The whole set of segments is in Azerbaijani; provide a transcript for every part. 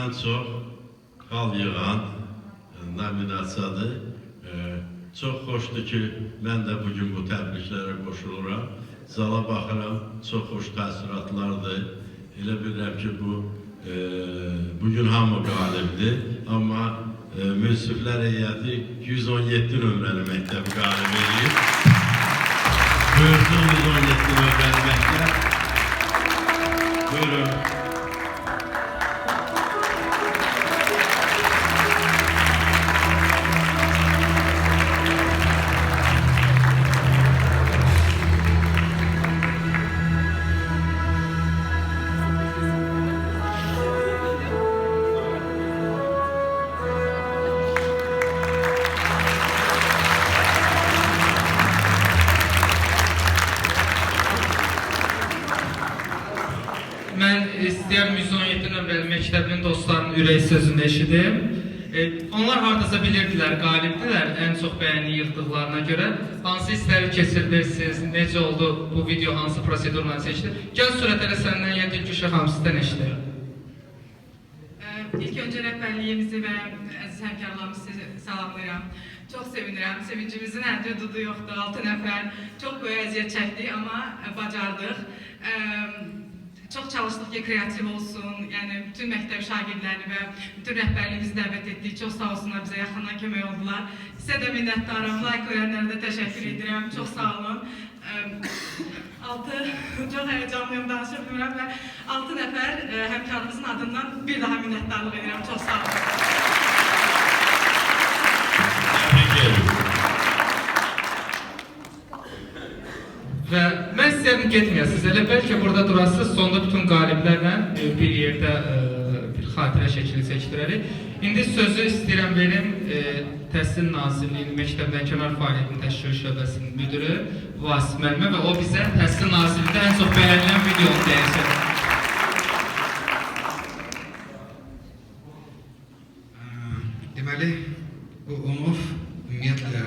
en çok xal yığan nominasiyadır. Çox xoşdur ki, mən də bugün bu təbriklərə qoşuluram. Zala baxıram, çox xoş təəssüratlardır. Elə bilirəm ki, bugün hamı qalibdir. Amma münsiflər heyəti 117 nömrəli məktəbi qalib edir. Buyursun 117 nömrəli məktəb. Buyurun. Mən istəyərəm 117 nömrəli məktəbinin dostlarının ürək sözünü eşidim. Onlar hardasa bilirdilər, qalibdilər, ən çox bəyəni yığdıqlarına görə. Hansı hissləri keçirdirsiniz, necə oldu, bu video hansı prosedurla seçdi? Gəl sürətlə səndən Yedin Güşə Hamsidən eşidir. İlk öncə rəhbərliyimizi və əziz həmkarlarımızı salamlayıram. Çox sevinirəm, sevincimizin həddi dudu yoxdur, 6 nəfər. Çox böyük əziyyət çəkdik, amma bacardıq. Çox çalışdıq ki, kreativ olsun, yəni bütün məktəb şagirdlərini və bütün rəhbərliyimizi dəvət etdik. Çox sağ olsunlar, bizə yaxından kömək oldular. Sizə də minnətdarım, like verənlərə də təşəkkür edirəm, çox sağ olun. Çox həyecanlıyım, danışa bilmirəm və 6 nəfər həmkarımızın adından bir daha minnətdarlıq edirəm, çox sağ olun. Və mən istəyərdim getməyəsiniz, elə bəlkə burada durasınız, sonda bütün qaliblərlə bir yerdə bir xatirə şəkili çəkdirərik. İndi sözü istəyirəm verim Təhsil Nazirliyinin Məktəblənkənar Fəaliyyətinin Təşkil Şöbəsinin müdürü Vasif müəllimə və o bizə Təhsil Nazirliyində ən çox bəyənilən videonu deyəcək. Deməli, bu OMOV ümumiyyətlə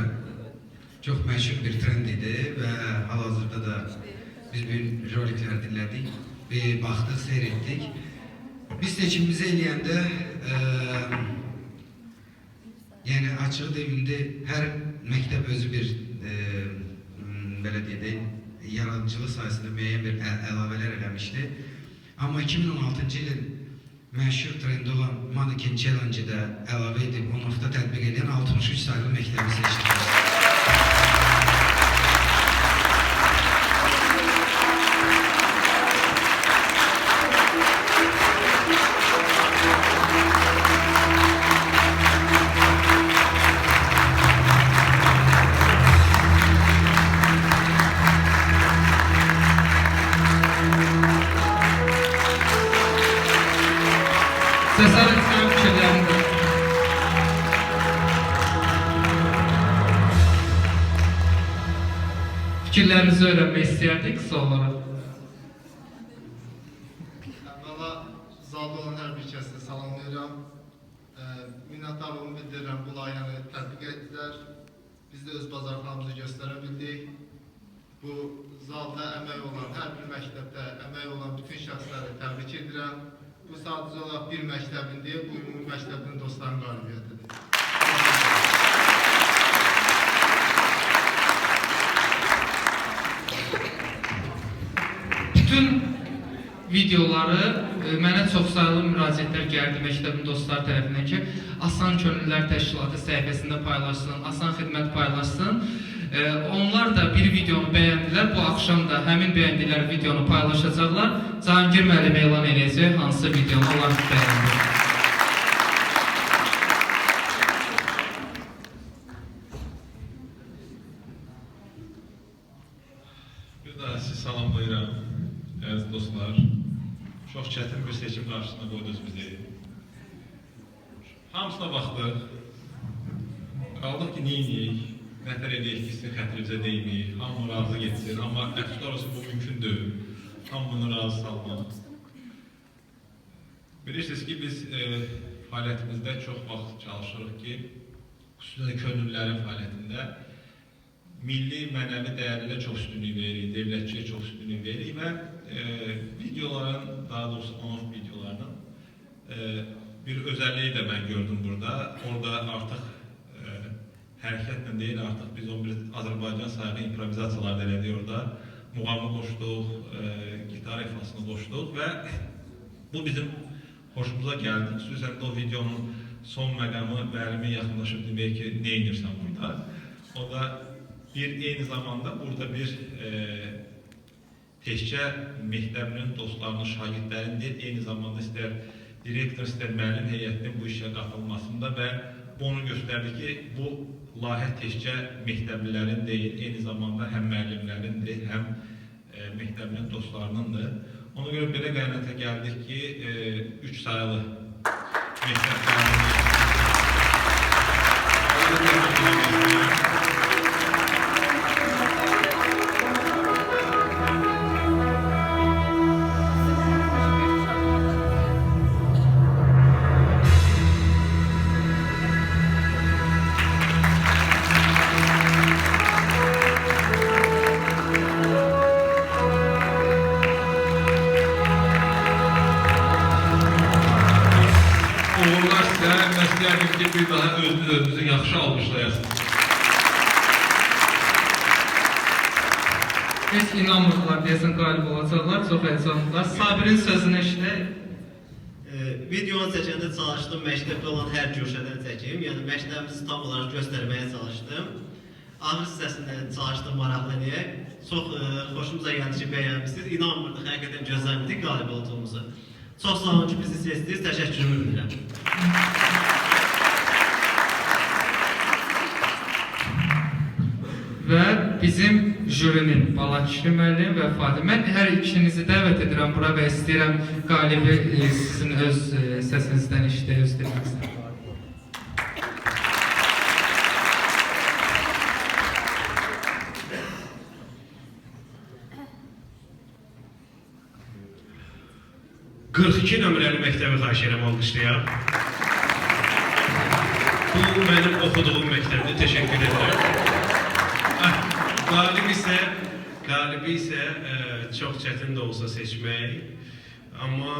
çox məşhur bir trend idi və hal-hazırda da biz bir roliklər dinlədik, baxdıq, seyr etdik. Biz seçimimizi eləyəndə, yəni açıq deyimində hər məktəb özü bir, belə deyək, yaradıcılıq sayəsində müəyyən bir əlavələr eləmişdi. Amma 2016-cı ilin məşhur trendi olan Mannequin Challenge-də əlavə edib, OMOV-da tətbiq edən 63 sayılı məktəbi seçdik. Cəsarət sənin fikirlərində. Fikirlərinizi öyrənmək istəyərdik qısa olaraq. Əvvəla, zalda olan hər bir kəsi salamlayıram. Minnətdarlığımı bildirirəm, bu layihəni tətbiq etdilər. Biz də öz bacarıqlarımızı göstərə bildik. Bu zalda əmək olan, hər bir məktəbdə əmək olan bütün şəxsləri təbrik edirəm. Bu sadəcə olaraq bir məktəbin deyil, bu ümumi məktəbin dostların qalibiyyətidir. Bütün videoları mənə çoxsaylı müraciətlər gəldi məktəbin dostları tərəfindən ki, Asan Könüllülər Təşkilatı səhifəsində paylaşsın, Asan Xidmət paylaşsın. Onlar da bir videonu bəyəndilər, bu axşam da həmin bəyəndikləri videonu paylaşacaqlar. Cahangir müəllim elan edəcək, hansı videonu onlar bəyəndi. Bir daha sizi salamlayıram, əziz dostlar. Çox çətin bir seçim qarşısına qoydunuz bizi. Hamısına baxdıq. Qaldıq ki, neyiniyik? Nətər edək ki, sizin xətrinizə deyməyik, hamı razı getsin, amma əfsuslar olsun, bu mümkün deyil. Hamını razı salmaq. Bilirsiniz ki, biz fəaliyyətimizdə çox vaxt çalışırıq ki, xüsusilə könüllülərin fəaliyyətində milli, mənəvi dəyərlərə çox üstünlük veririk, devlətçiyə çox üstünlük veririk və videoların, daha doğrusu OMOV videolarının bir özelliği de ben gördüm burada. Orada artık hərəkətlə deyil, artıq biz 11 Azərbaycan sayılı improvizasiyalar da elədik orada. Muğamı qoşduq, gitar ifasını qoşduq və bu bizim hoşumuza gəldi. Xüsusən də o videonun son məqamı müəllimə yaxınlaşıb demək ki, nə edirsən burada? O da eyni zamanda burada bir təkcə məktəbinin dostlarının, şagirdlərin deyil, eyni zamanda istər direktor, istər müəllim heyətinin bu işə qatılmasında və bu onu göstərdi ki, bu layihə təkcə məktəblilərin deyil, eyni zamanda həm müəllimlərindir, həm məktəbinin dostlarınındır. Ona görə belə qənaətə gəldik ki, 3 sayılı məktəblərin bir daha özünüzü yaxşı almışlayasınız. Heç inanmırdılar deyəsən qalib olacaqlar, çox həyəcanlılar. Sabirin sözünü eşidək. Videonu çəkəndə çalışdım, məktəbdə olan hər güşədən çəkim. Yəni məktəbimizi tam olaraq göstərməyə çalışdım. Ahır hissəsində çalışdım maraqlı eləyək. Çox xoşumuza gəldi ki, bəyənmişsiniz. İnanmırdıq, həqiqətən gözləmirdik qalib olduğumuzu. Çox sağ olun ki, bizi seçdiniz, təşəkkürümü bildirəm. Və bizim jürinin Balakişli müəllim və Fatih. Mən hər ikinizi dəvət edirəm bura və istəyirəm qalibi sizin öz səsinizdən eşidək, öz dilinizdən. ...42 nömrəli məktəbi xahiş edirəm alqışlayaq. Bu mənim oxuduğum məktəbdir, təşəkkür edirəm. Qalibi isə çox çətin də olsa seçmək. Amma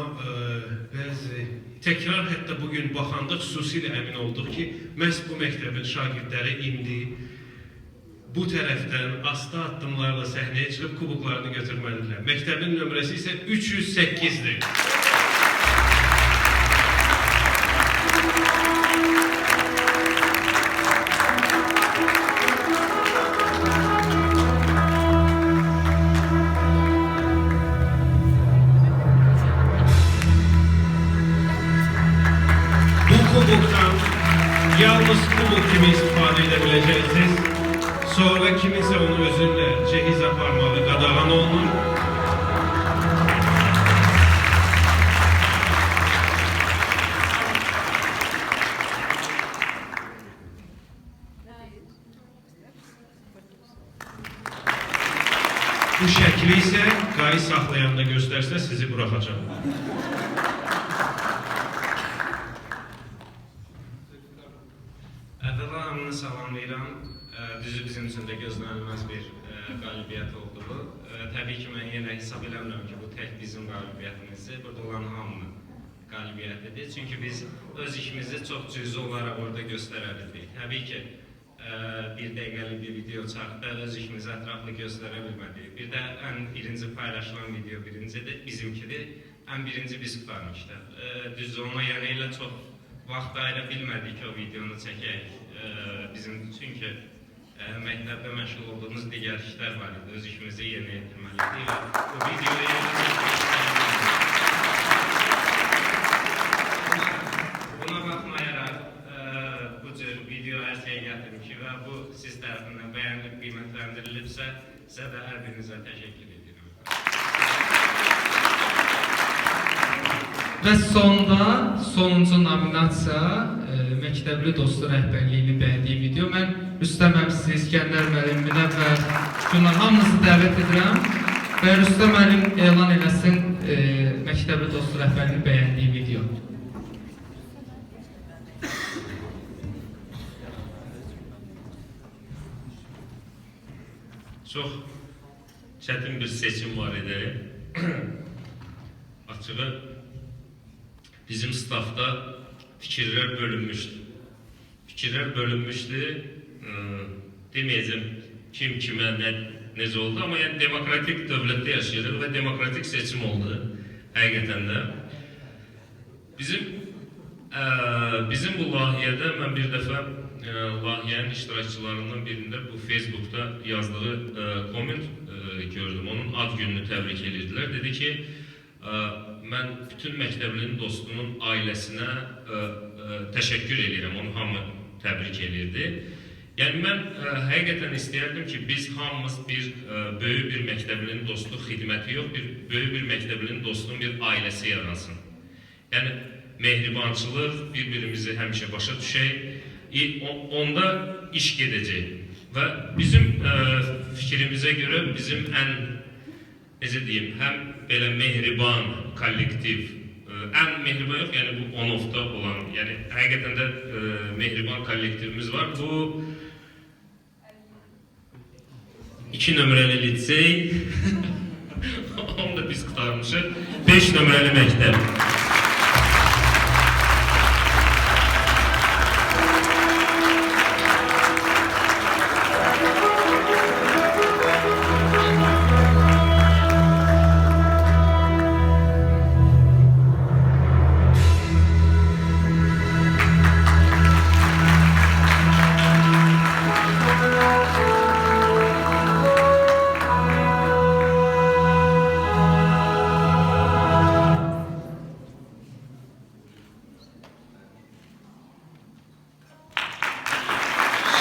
bəzi təkrar hətta bugün baxanda xüsusilə əmin olduq ki, məhz bu məktəbin şagirdləri indi bu tərəfdən asta addımlarla səhnəyə çıxıb kuboklarını götürməlidirlər. Məktəbin nömrəsi isə 308-dir. Kubokdan yalnız kubok kimi istifadə edə biləcəksiniz. Sonra kiminsə onu özünlə cehiz aparmalı, qadağan olunur. Bu şəkli isə qayı saxlayanda göstərsə sizi buraxacaq. Əvvəla hamını salamlayıram. Düzü bizim üçün də gözlənilməz bir qalibiyyət oldu bu. Təbii ki, mən yenə hesab eləmirəm ki, bu tək bizim qalibiyyətimizdir. Burada olan hamının qalibiyyətidir. Çünki biz öz işimizi çox cüzi olaraq orada göstərə bildik. Təbii ki, bir dəqiqəlik bir video çarxda öz işimizi ətraflı göstərə bilmədik. Bir də ən birinci paylaşılan video birincidir, bizimkidir. Ən birinci biz tutarmışdır. Düzdür, ona yəni ilə çox vaxt ayıra bilmədik ki, o videonu çəkək. Bizim çünki məktəbdə məşğul olduğumuz digər işlər var idi. Öz işimizi yerinə yetirməliydik və bu videoyu buna baxmayaraq bu cür video ərsəyə gətirmişik və bu siz tərəfindən bəyənilib, qiymətləndirilibsə, sizə də hər birinizə təşəkkür edirəm. Və sonuncu nominasiya Məktəbli Dostu rəhbərliyini bəyəndiyi video. Mən Rüstəm əmsi, İskəndər müəllim, Münəvvər, bunlar hamınızı dəvət edirəm və Rüstəm müəllim elan eləsin Məktəbli Dostu rəhbərliyini bəyəndiyi video. Çox çətin bir seçim var idi. Açığı bizim stafda fikirlər bölünmüşdü. Fikirlər bölünmüşdü. Deməyəcəm kim kimə necə oldu, amma yəni demokratik dövlətdə yaşayırıq və demokratik seçim oldu həqiqətən də. Bizim bu layihədə mən bir dəfə layihənin iştirakçılarından birində bu Facebook'da yazdığı komment gördüm. Onun ad gününü təbrik edirdilər. Dedi ki, mən bütün məktəblinin dostunun ailəsinə təşəkkür edirəm. Onu hamı təbrik edirdi. Yəni mən həqiqətən istəyərdim ki, biz hamımız bir böyük bir məktəblinin dostu xidməti yox, böyük bir məktəblinin dostunun bir ailəsi yaransın. Yəni mehribançılıq, bir-birimizi həmişə başa düşək, onda iş gedəcək. Və bizim fikrimizə görə bizim necə deyim, həm belə mehriban kollektiv, ən mehriban yox, yəni bu on-off-da olan, yəni həqiqətən də mehriban kollektivimiz var. Bu 2 nömrəli lisey, onu da biz qurtarmışıq, 5 nömrəli məktəb.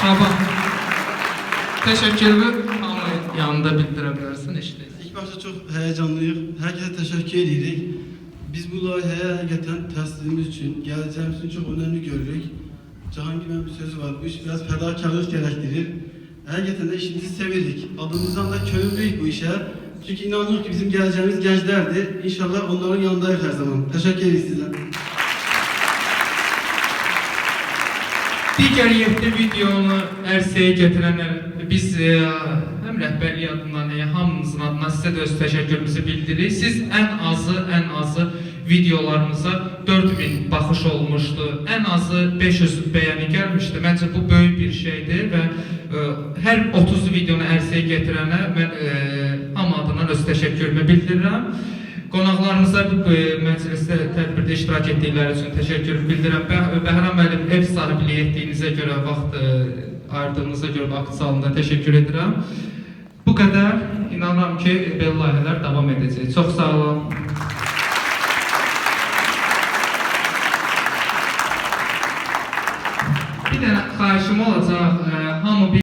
Şaban, təşəkkürümü hamı yanında bildirə bilərsən, eşidək. İlk başta çok heyecanlıyıq. Herkese teşekkür edirik. Biz bu layihəyə həqiqətən təhsilimiz üçün, gələcəyimiz üçün çox önemli görürük. Cahangir'in bir sözü var, bu iş biraz fedakarlık gerektirir. Həqiqətən də işimizi sevirik. Adımızdan da köylüyük bu işe. Çünkü inanırıq ki, bizim geleceğimiz gençlerdir. İnşallah onların yanındayız her zaman. Teşekkür ederiz size. Digər 7 videonu ərsəyə gətirənlər, biz həm rəhbərlik adından, hamımızın adına sizə də öz təşəkkürümüzü bildiririk. Siz ən azı videolarımıza 4000 baxış olmuşdu, ən azı 500 bəyəni gəlmişdi. Məncə bu böyük bir şeydir və hər 30 videonu ərsəyə gətirənə mən hamı adından öz təşəkkürümü bildirirəm. Qonaqlarımıza bu məclisdə tədbirdə iştirak etdikləri üçün təşəkkür bildirirəm. Bəhram müəllim, ev sahibliyi etdiyinizə görə, vaxt ayırdığınıza görə vaxt salında təşəkkür edirəm. Bu qədər, inanıram ki, belə layihələr davam edəcək. Çox sağ olun. Bir dənə xahişim olacaq, hamı